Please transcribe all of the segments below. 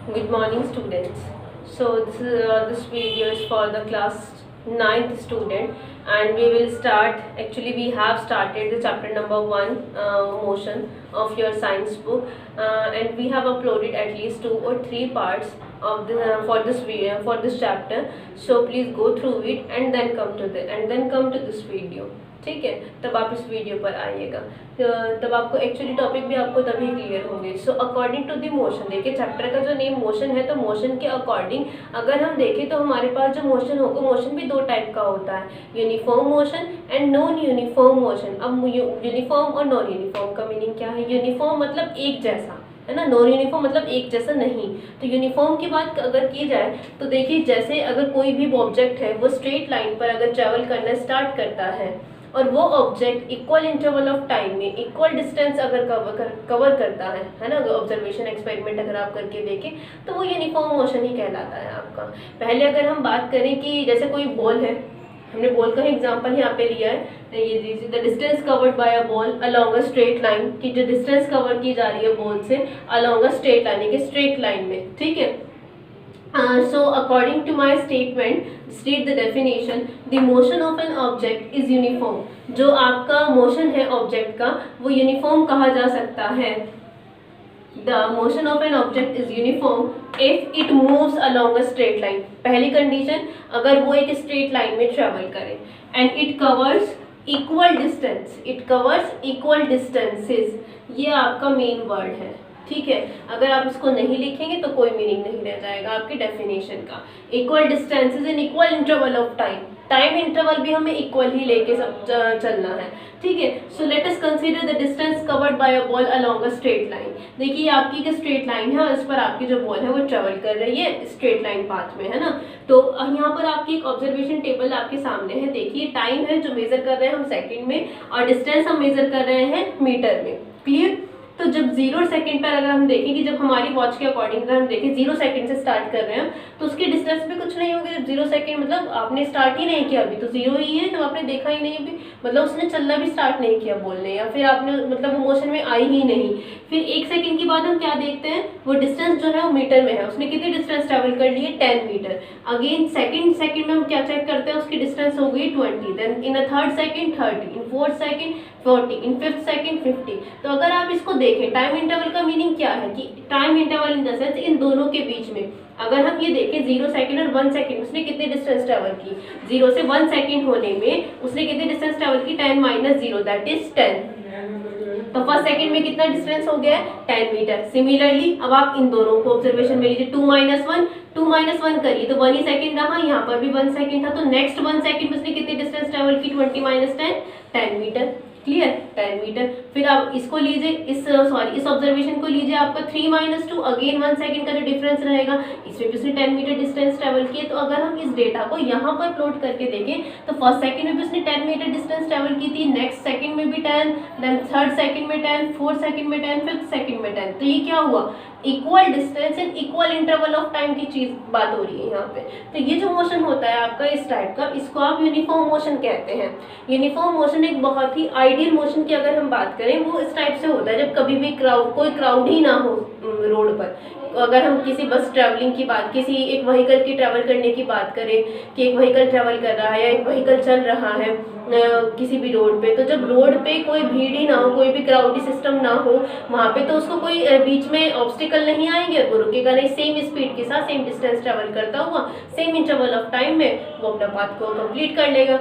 Good morning, students. So this video is for the class ninth student, and we will start. Actually, we have started the chapter number 1, motion of your science book, and we have uploaded at least 2 or 3 parts of the for this video for this chapter. So please go through it and then come to this video. ठीक है, तब आप इस video पर आइएगा, तब आपको actually topic भी आपको तभी क्लियर होंगे. So according to the motion, देखिए चैप्टर का जो नेम मोशन है, तो मोशन के अकॉर्डिंग अगर हम देखें तो हमारे पास जो मोशन होगा, मोशन भी 2 टाइप का होता है, uniform motion and non uniform motion. अब यूनिफॉर्म और नॉन यूनिफॉर्म का मीनिंग क्या है? यूनिफॉर्म मतलब एक जैसा है ना, नॉन यूनिफॉर्म मतलब एक जैसा नहीं. तो यूनिफॉर्म की बात अगर की जाए तो देखिए, जैसे अगर कोई भी ऑब्जेक्ट है वो स्ट्रेट लाइन पर अगर ट्रेवल करना स्टार्ट करता है और वो object equal interval of time में इक्वल डिस्टेंस अगर कवर करता है ना, ऑब्जर्वेशन एक्सपेरिमेंट अगर आप करके देखें तो वो यूनिफॉर्म मोशन ही कहलाता है आपका. पहले अगर हम बात करें कि जैसे कोई बॉल है, हमने बॉल का एग्जांपल यहाँ पे लिया है, ये the distance covered by a ball along a straight line, कि जो डिस्टेंस कवर की जा रही है बॉल से अलोंग अ स्ट्रेट लाइन, कि स्ट्रेट लाइन में, ठीक है. So according to my statement, state the definition. The motion of an object is uniform. जो आपका मोशन है ऑब्जेक्ट का वो यूनिफॉर्म कहा जा सकता है. The motion of an object is uniform if it moves along a straight line. पहली कंडीशन, अगर वो एक स्ट्रेट लाइन में ट्रेवल करे and it covers equal distance. It covers equal distances. ये आपका मेन वर्ड है, ठीक है. अगर आप इसको नहीं लिखेंगे तो कोई मीनिंग नहीं रह जाएगा आपकी डेफिनेशन का. Equal distances in equal interval of time, time interval भी हमें इक्वल ही लेके सब चलना है, ठीक है. So let us consider the distance covered by a ball along a straight line. देखिए आपकी एक स्ट्रेट लाइन है और इस पर आपकी जो बॉल है वो ट्रेवल कर रही है स्ट्रेट लाइन पाथ में, है ना. तो यहाँ पर आपकी एक ऑब्जर्वेशन टेबल आपके सामने है. देखिए टाइम है जो मेजर कर रहे हैं हम सेकेंड में, और डिस्टेंस हम मेजर कर रहे हैं मीटर में. क्लियर. तो जब 0 सेकंड पर अगर हम देखें कि जब हमारी वॉच के अकॉर्डिंग अगर हम देखें 0 सेकंड से स्टार्ट कर रहे हैं तो उसकी डिस्टेंस भी कुछ नहीं होगी. जब 0 सेकंड मतलब आपने स्टार्ट ही नहीं किया, अभी तो 0 ही है, तो आपने देखा ही नहीं अभी, मतलब उसने चलना भी स्टार्ट नहीं किया बोलने, या फिर आपने मतलब वो मोशन में आई ही नहीं. फिर 1 सेकंड के बाद हम क्या देखते हैं, वो डिस्टेंस जो है वो मीटर में है, उसने कितनी डिस्टेंस ट्रेवल कर ली है, 10 मीटर. अगेन सेकंड में हम क्या चेक करते हैं, उसकी डिस्टेंस हो गई 20. Then in a third second 30, in fourth second 40, in fifth second 50. तो अगर आप इसको देखें, टाइम इंटरवल का मीनिंग क्या है कि time interval in the sense in दोनों के बीच में अगर हम ये देखें 0 सेकंड और 1 सेकंड, उसने कितनी डिस्टेंस ट्रेवल की, 0 से 1 सेकंड होने में उसने कितनी डिस्टेंस ट्रेवल की, 10 माइनस 0 दैट इज 10. तो फर्स्ट सेकंड में कितना डिस्टेंस हो गया है, 10 मीटर. सिमिलरली अब आप इन दोनों को ऑब्जर्वेशन में लीजिए, 2 माइनस 1 करिए तो 1 ही सेकंड रहा, यहाँ पर भी 1 सेकंड था, तो नेक्स्ट 1 सेकंड में उसने कितनी डिस्टेंस ट्रेवल की, 20 माइनस 10 मीटर. Clear, 10 metre. फिर आप इसको लीजिए, इस ऑब्जर्वेशन को लीजिए, आपका 3 माइनस 2, अगेन 1 सेकंड का जो डिफरेंस रहेगा, इसमें भी उसने 10 मीटर डिस्टेंस ट्रेवल किया. तो अगर हम इस डेटा को यहाँ पर प्लॉट करके देखें तो फर्स्ट सेकंड में भी उसने 10 मीटर डिस्टेंस ट्रेवल की थी, नेक्स्ट सेकंड में भी 10, देन थर्ड सेकंड में 10, फोर्थ सेकंड में 10, फिफ्थ सेकंड में 10. तो ये क्या हुआ, equal distance and equal interval of time की चीज बात हो रही है यहाँ पे. तो ये जो मोशन होता है आपका इस टाइप का, इसको आप यूनिफॉर्म मोशन कहते हैं. यूनिफॉर्म मोशन एक बहुत ही आइडियल मोशन की अगर हम बात करें वो इस टाइप से होता है जब कभी भी कोई क्राउड ही ना हो रोड पर. अगर हम किसी बस ट्रैवलिंग की बात, किसी एक व्हीकल की ट्रैवल करने की बात करें कि एक व्हीकल ट्रैवल कर रहा है या एक व्हीकल चल रहा है किसी भी रोड पे, तो जब रोड पे कोई भीड़ ही ना हो, कोई भी क्राउडी सिस्टम ना हो वहाँ पे, तो उसको कोई बीच में ऑब्स्टिकल नहीं आएंगे, वो रुकेगा नहीं, सेम स्पीड के साथ सेम डिस्टेंस ट्रेवल करता हुआ सेम इंटरवल ऑफ टाइम में वो अपना पाथ को कंप्लीट कर लेगा.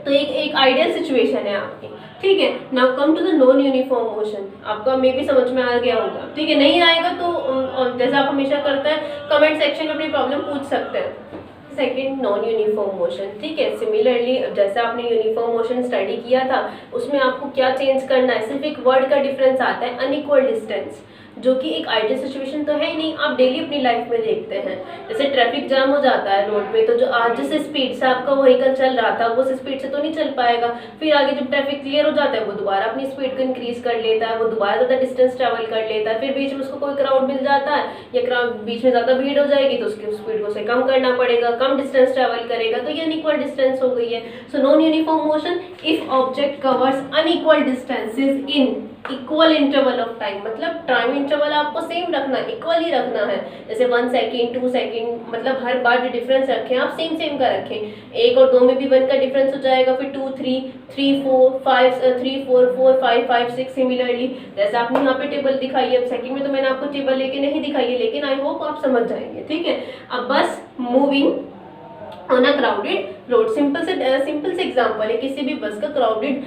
तो एक आइडियल सिचुएशन है आपकी, ठीक है. Now come to the non uniform motion. आपका मे भी समझ में आ गया होगा, ठीक है. नहीं आएगा तो जैसा आप हमेशा करते हैं कमेंट सेक्शन में अपनी प्रॉब्लम पूछ सकते हैं. सेकेंड, नॉन यूनिफॉर्म मोशन, ठीक है. सिमिलरली जैसा आपने यूनिफॉर्म मोशन स्टडी किया था उसमें आपको क्या चेंज करना है, सिर्फ एक वर्ड का डिफरेंस आता है, अनइक्वल डिस्टेंस, जो कि एक आइडियल सिचुएशन तो है ही नहीं, आप डेली अपनी लाइफ में देखते हैं. जैसे ट्रैफिक जाम हो जाता है रोड पे, तो जो आज जिस स्पीड से आपका व्हीकल चल रहा था वो उस स्पीड से तो नहीं चल पाएगा. फिर आगे जब ट्रैफिक क्लियर हो जाता है वो दोबारा अपनी स्पीड को इंक्रीज कर लेता है, वो दोबारा ज़्यादा डिस्टेंस ट्रैवल कर लेता है. फिर बीच में उसको कोई क्राउड मिल जाता है या क्राउड बीच में ज़्यादा भीड़ हो जाएगी तो उसकी स्पीड को उसे कम करना पड़ेगा, कम डिस्टेंस ट्रैवल करेगा, तो ये अनइक्वल डिस्टेंस हो गई है. So non uniform motion if object covers unequal distances in equal interval of time, मतलब टाइम इंटरवल आपको सेम रखना है, इक्वल ही रखना है। जैसे 1 सेकेंड 2 सेकेंड, मतलब हर बार जो डिफरेंस रखें आप सेम सेम का रखें। 1 और 2 में भी 1 का डिफरेंस हो जाएगा, फिर 2 3 3 4 5 3 4 4 5 5 6 सिमिलरली। जैसे आपने यहाँ पे टेबल दिखाई है, अब सेकंड में तो मैंने आपको टेबल लेके नहीं दिखाई है, लेकिन आई होप आप समझ जाएंगे, ठीक है। अब बस moving on a crowded road, simple से एग्जांपल है, किसी भी बस का क्राउडेड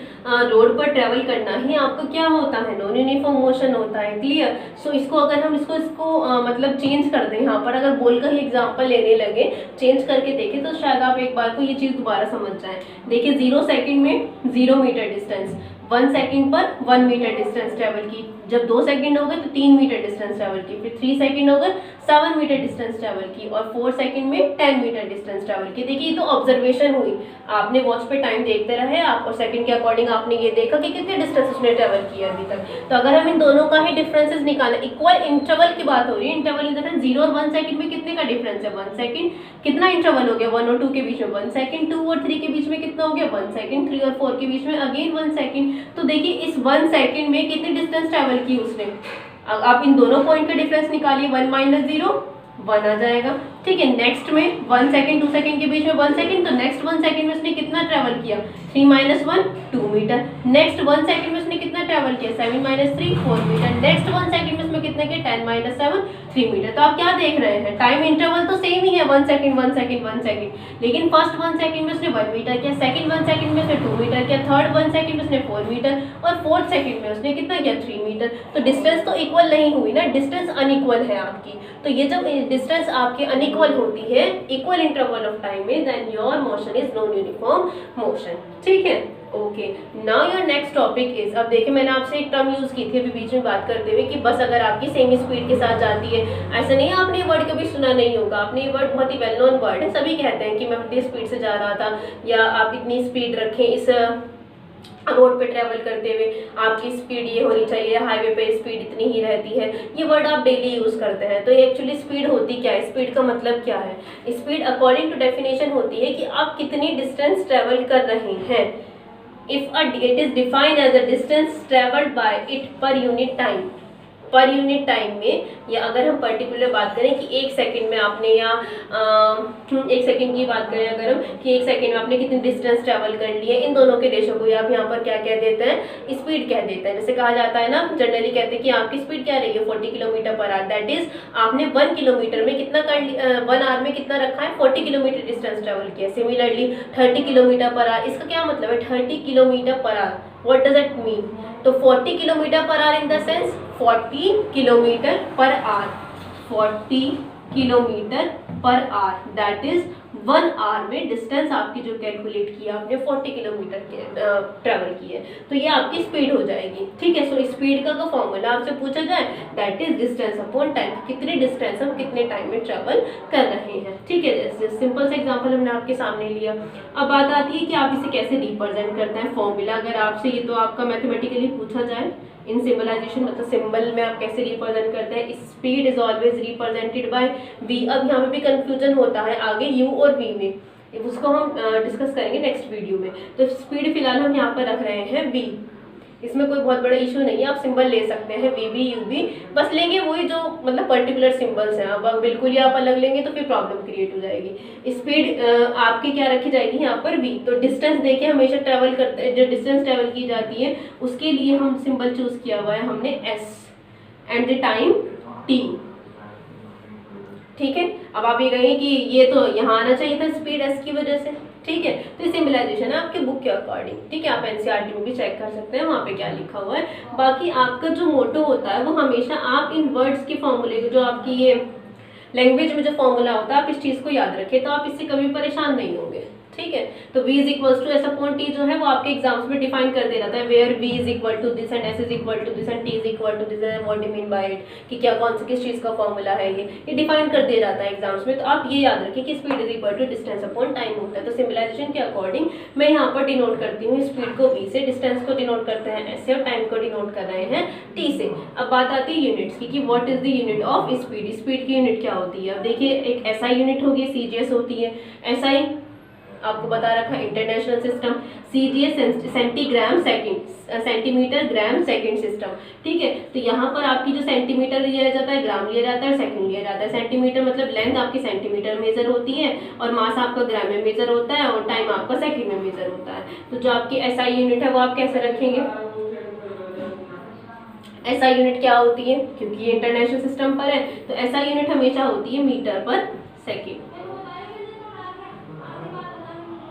रोड पर ट्रेवल करना ही आपको क्या होता है, नॉन यूनिफॉर्म मोशन होता है, क्लियर। सो इसको अगर हम इसको मतलब चेंज कर दें, यहाँ पर अगर बोल का ही एग्जांपल लेने लगे, चेंज करके देखें तो शायद आप एक बार को ये चीज़ दोबारा समझ जाएं। देखिए 0 सेकेंड में 0 मीटर डिस्टेंस, 1 सेकेंड पर 1 मीटर डिस्टेंस ट्रेवल की, जब 2 सेकेंड हो गए तो 3 मीटर डिस्टेंस ट्रेवल की, फिर 3 सेकेंड हो गए 7 मीटर डिस्टेंस ट्रेवल की, और 4 सेकेंड में 10 मीटर डिस्टेंस ट्रेवल की। देखिए ये तो ऑब्जर्वेशन हुई, आपने वॉच पे टाइम देखते रहे आप, और सेकंड के अकॉर्डिंग आपने ये देखा कि कितने डिस्टेंस उसने ट्रेवल किया अभी तक। तो अगर हम इन दोनों का ही डिफरेंसेस निकालें, इक्वल इंटरवल की बात हो रही है, इंटरवल इन द सेंस 0 और 1 सेकंड में कितने का डिफरेंस है, 1 सेकंड, कितना इंटरवल हो गया 1 और 2 के बीच में 1 सेकंड, 2 और 3 के बीच में कितना हो गया 1 सेकंड, 3 और 4 के बीच में अगेन 1 सेकंड। तो देखिए इस 1 सेकंड में कितनी डिस्टेंस ट्रेवल की उसने, आप इन दोनों पॉइंट का डिफरेंस निकालिए, 1 माइनस 0 1 आ जाएगा, ठीक है। नेक्स्ट में 1 सेकंड 2 सेकंड के बीच में 1 सेकंड, तो नेक्स्ट 1 सेकंड में उसने कितना ट्रेवल किया, 3 माइनस 1 2 मीटर। नेक्स्ट 1 सेकंड में उसने कितना ट्रेवल किया, 7 माइनस 3 4 मीटर। नेक्स्ट 1 सेकंड में उसमें कितना किया, 10 माइनस 7 3 मीटर। तो आप क्या देख रहे हैं, टाइम इंटरवल तो सेम ही है, 1 सेकंड 1 सेकंड 1 सेकंड, लेकिन फर्स्ट 1 सेकंड में उसने 1 मीटर किया, सेकंड 1 सेकंड में उसने 2 मीटर किया, थर्ड 1 सेकंड में उसने 4 मीटर, और फोर्थ सेकंड में उसने कितना किया 3 मीटर। तो डिस्टेंस तो इक्वल नहीं हुई ना, डिस्टेंस अनइक्वल है आपकी। तो ये जब डिस्टेंस आपकी अनइक्वल होती है इक्वल इंटरवल ऑफ टाइम में, then your motion is non uniform motion, ठीक है। Okay, now your next topic is, अब देखिए मैंने आपसे एक टर्म यूज की थी अभी बीच में बात करते हुए कि बस अगर आपकी सेम स्पीड के साथ जाती है, ऐसा नहीं है आपने ये वर्ड कभी सुना नहीं होगा, आपने ये वर्ड बहुत ही वेल नोन वर्ड है, सभी कहते हैं कि मैं इतनी स्पीड से जा रहा था, या आप इतनी स्पीड रखें इस रोड पे ट्रेवल करते हुए, आपकी स्पीड ये होनी चाहिए, हाईवे पे स्पीड इतनी ही रहती है, ये वर्ड आप डेली यूज करते हैं। तो एक्चुअली स्पीड होती क्या है, स्पीड का मतलब क्या है, स्पीड अकॉर्डिंग टू डेफिनेशन होती है कि आप कितनी डिस्टेंस ट्रेवल कर रहे हैं। It is defined as a distance travelled by it per unit time, per unit time में, या अगर हम पर्टिकुलर बात करें कि 1 सेकंड में आपने, या 1 सेकंड की बात करें अगर हम कि 1 सेकंड में आपने कितनी डिस्टेंस ट्रैवल कर ली है, इन दोनों के रेशो को आप यहाँ पर क्या कह देते हैं, स्पीड कह देते हैं। जैसे कहा जाता है ना, जनरली कहते हैं कि आपकी स्पीड क्या रही है 40 kilometre per hour, that is आपने 1 किलोमीटर में कितना कर 1 आवर में कितना रखा है, 40 किलोमीटर डिस्टेंस ट्रेवल किया। सिमिलरली 30 किलोमीटर पर आवर, इसका क्या मतलब है 30 kilometre per hour, what does it mean. तो 40 kilometre per hour in the sense 40 kilometre per hour, 40 kilometre per hour, that is 1 hour में डिस्टेंस आपकी जो कैलकुलेट किया आपने 40 किलोमीटर ट्रेवल की है, तो ये आपकी स्पीड हो जाएगी, ठीक है। सो स्पीड का फॉर्मूला आपसे पूछा जाए, that is distance upon time, कितने डिस्टेंस हम कितने टाइम में ट्रेवल कर रहे हैं, ठीक है। जैसे सिंपल सा एग्जांपल हमने आपके सामने लिया। अब बात आती है कि आप इसे कैसे रिप्रेजेंट करते हैं, फॉर्मूला अगर आपसे ये तो आपका मैथमेटिकली पूछा जाए, इन सिंबलाइजेशन मतलब सिंबल में आप कैसे रिप्रेजेंट करते हैं, speed is always represented by v. अब यहाँ पे भी कंफ्यूजन होता है आगे यू और वी में, उसको हम डिस्कस करेंगे नेक्स्ट वीडियो में। तो स्पीड फिलहाल हम यहाँ पर रख रहे हैं वी, इसमें कोई बहुत बड़ा इशू नहीं है, आप सिंबल ले सकते हैं वी बी यू बी, बस लेंगे वही जो मतलब पर्टिकुलर सिंबल्स हैं। अब बिल्कुल ही आप अलग लेंगे तो फिर प्रॉब्लम क्रिएट हो जाएगी। स्पीड आपकी क्या रखी जाएगी यहाँ पर वी। तो डिस्टेंस देखिए हमेशा ट्रेवल करते हैं, जो डिस्टेंस ट्रेवल की जाती है उसके लिए हम सिंबल चूज किया हुआ है हमने S, and the time T, ठीक है। अब आप ये कहेंगे कि ये तो यहाँ आना चाहिए था स्पीड एस की वजह से, ठीक है। तो ये सिंबलाइजेशन है आपके बुक के अकॉर्डिंग, ठीक है। आप एनसीईआरटी में भी चेक कर सकते हैं, वहाँ पे क्या लिखा हुआ है। बाकी आपका जो मोटो होता है वो हमेशा आप इन वर्ड्स के फॉर्मूले को, जो आपकी ये लैंग्वेज में जो फॉर्मूला होता है, आप इस चीज़ को याद रखें, तो आप इससे कभी परेशान नहीं होंगे, ठीक है। तो v is equal to s upon t जो है वो आपके एग्जाम्स में डिफाइन कर दे रहा था, where v is equal to this and s is equal to this and t is equal to this and what do mean by it, कि क्या कौन सी किस चीज़ का फॉर्मूला है, ये डिफाइन कर दे जाता है एग्जाम्स में। तो आप ये याद रखें कि speed is equal to distance upon time होता है। तो सिंबलाइजेशन के अकॉर्डिंग मैं यहाँ पर डिनोट करती हूँ स्पीड को v से, डिस्टेंस को डिनोट करते हैं s से, और टाइम को डिनोट कर रहे हैं t से। अब बात आती है यूनिट्स की कि what is the unit of speed, speed की यूनिट क्या होती है। अब देखिए एक SI यूनिट होगी, CGS होती है। SI आपको बता रखा है international system, CGS centigram second, centimetre gram second system, ठीक है। तो यहाँ पर आपकी जो सेंटीमीटर लिया जाता है, ग्राम लिया जाता है, सेकंड लिया जाता है। सेंटीमीटर मतलब लेंथ आपकी सेंटीमीटर मेजर होती है और मास आपका ग्राम में मेजर होता है और टाइम आपका सेकंड में मेजर होता है। तो जो आपकी SI यूनिट है वो आप कैसे रखेंगे, SI यूनिट क्या होती है, क्योंकि ये इंटरनेशनल सिस्टम पर है तो SI यूनिट हमेशा होती है मीटर पर सेकेंड,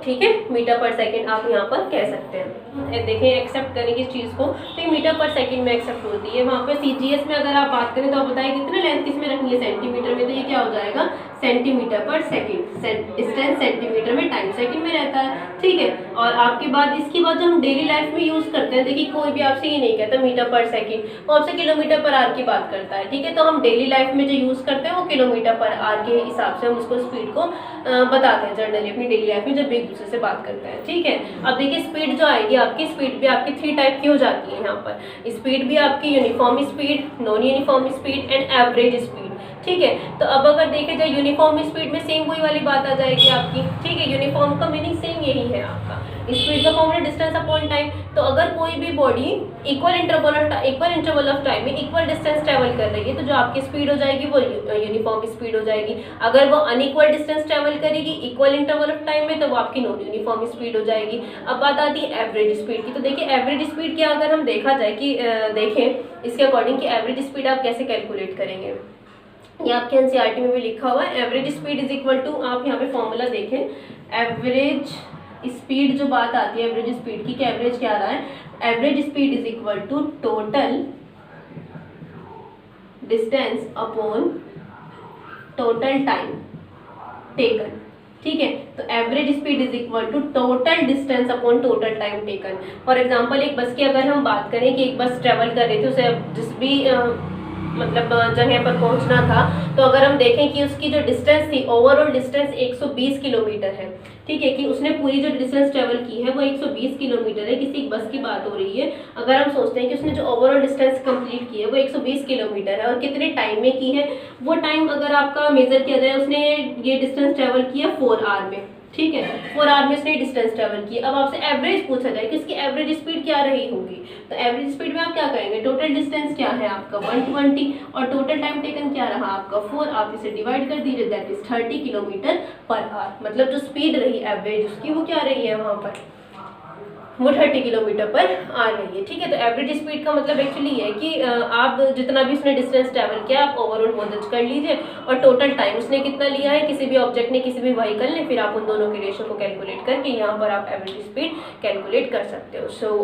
ठीक है। मीटर पर सेकंड आप यहाँ पर कह सकते हैं। देखें एक्सेप्ट करेंगे इस चीज़ को तो ये मीटर पर सेकंड में एक्सेप्ट होती है। वहाँ पे CGS में अगर आप बात करें तो आप बताइए कितने लेंथ किस में रखनी है, सेंटीमीटर में, तो ये क्या हो जाएगा सेंटीमीटर पर सेकंड, डिस्टेंस सेंटीमीटर में, टाइम सेकंड में रहता है, ठीक है। और आपके बाद इसके बाद जो हम डेली लाइफ में यूज़ करते हैं, देखिए कोई भी आपसे ये नहीं कहता मीटर पर सेकंड, वो आपसे किलोमीटर पर आवर की बात करता है, ठीक है। तो हम डेली लाइफ में जो यूज़ करते हैं वो किलोमीटर पर आवर के हिसाब से हम उसको स्पीड को बताते हैं जनरली अपनी डेली लाइफ में जब एक दूसरे से बात करते हैं, ठीक है। अब देखिए स्पीड जो आएगी आपकी, स्पीड भी आपकी 3 टाइप की हो जाती है यहाँ पर। स्पीड भी आपकी uniform speed, non uniform speed and average speed, ठीक है। तो अब अगर देखे जाए यूनिफॉर्म स्पीड में सेम वही वाली बात आ जाएगी आपकी, ठीक है। यूनिफॉर्म का मीनिंग सेम यही है आपका, स्पीड का फॉर्मूला डिस्टेंस अपॉन टाइम। तो अगर कोई भी body equal interval of time में इक्वल डिस्टेंस ट्रेवल कर रही है तो जो आपकी स्पीड हो जाएगी वो यूनिफॉर्म स्पीड हो जाएगी। अगर वो अनइक्वल डिस्टेंस ट्रेवल करेगी इक्वल इंटरवल ऑफ टाइम में तो वो आपकी नॉन यूनिफॉर्म स्पीड हो जाएगी। अब बात आती है एवरेज स्पीड की। तो देखिए एवरेज स्पीड क्या अगर हम देखा जाए कि देखें इसके अकॉर्डिंग कि एवरेज स्पीड आप कैसे कैलकुलेट करेंगे, ये आपके NCERT में भी लिखा हुआ है। Average speed is equal to, आप यहाँ पे फॉर्मूला देखें, एवरेज स्पीड जो बात आती है एवरेज स्पीड की, क्या एवरेज क्या आ रहा है, average speed is equal to total distance upon total time taken, ठीक है। तो average speed is equal to total distance upon total time taken. For example एक बस की अगर हम बात करें कि एक बस ट्रेवल कर रही थी, उसे जिस भी मतलब जगह पर पहुंचना था, तो अगर हम देखें कि उसकी जो डिस्टेंस थी ओवरऑल डिस्टेंस 120 किलोमीटर है, ठीक है, कि उसने पूरी जो डिस्टेंस ट्रेवल की है वो 120 किलोमीटर है। किसी एक बस की बात हो रही है, अगर हम सोचते हैं कि उसने जो ओवरऑल डिस्टेंस कंप्लीट की है वो 120 किलोमीटर है और कितने टाइम में की है, वो टाइम अगर आपका मेजर किया जाए, उसने ये डिस्टेंस ट्रेवल किया 4 आवर में, ठीक है, 4 आवर में उसने डिस्टेंस ट्रेवल की। अब आपसे एवरेज पूछा जाए कि इसकी एवरेज स्पीड क्या रही होगी, तो एवरेज स्पीड में आप क्या करेंगे, टोटल डिस्टेंस क्या है आपका 120 और टोटल टाइम टेकन क्या रहा आपका 4, आप इसे डिवाइड कर दीजिए, that is 30 kilometre per our. मतलब जो स्पीड रही एवरेज उसकी वो क्या रही है वहाँ पर, वो 30 किलोमीटर पर आ रही है, ठीक है। तो एवरेज स्पीड का मतलब एक्चुअली है कि आप जितना भी उसने डिस्टेंस ट्रैवल किया आप ओवरऑल वो जज कर लीजिए और टोटल टाइम उसने कितना लिया है किसी भी ऑब्जेक्ट ने, किसी भी व्हीकल ने, फिर आप उन दोनों के रेशियो को कैलकुलेट करके यहाँ पर आप एवरेज स्पीड कैलकुलेट कर सकते हो। सो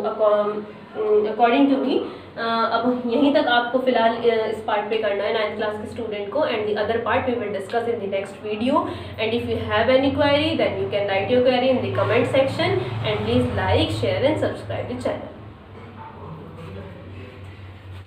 अकॉर्डिंग टू मी अब यहीं तक आपको फिलहाल इस पार्ट पे करना है 9th क्लास के स्टूडेंट को, and the other part we will discuss in the next video. And if you have any query then you can write your query in the comment section and please like, share and subscribe the channel.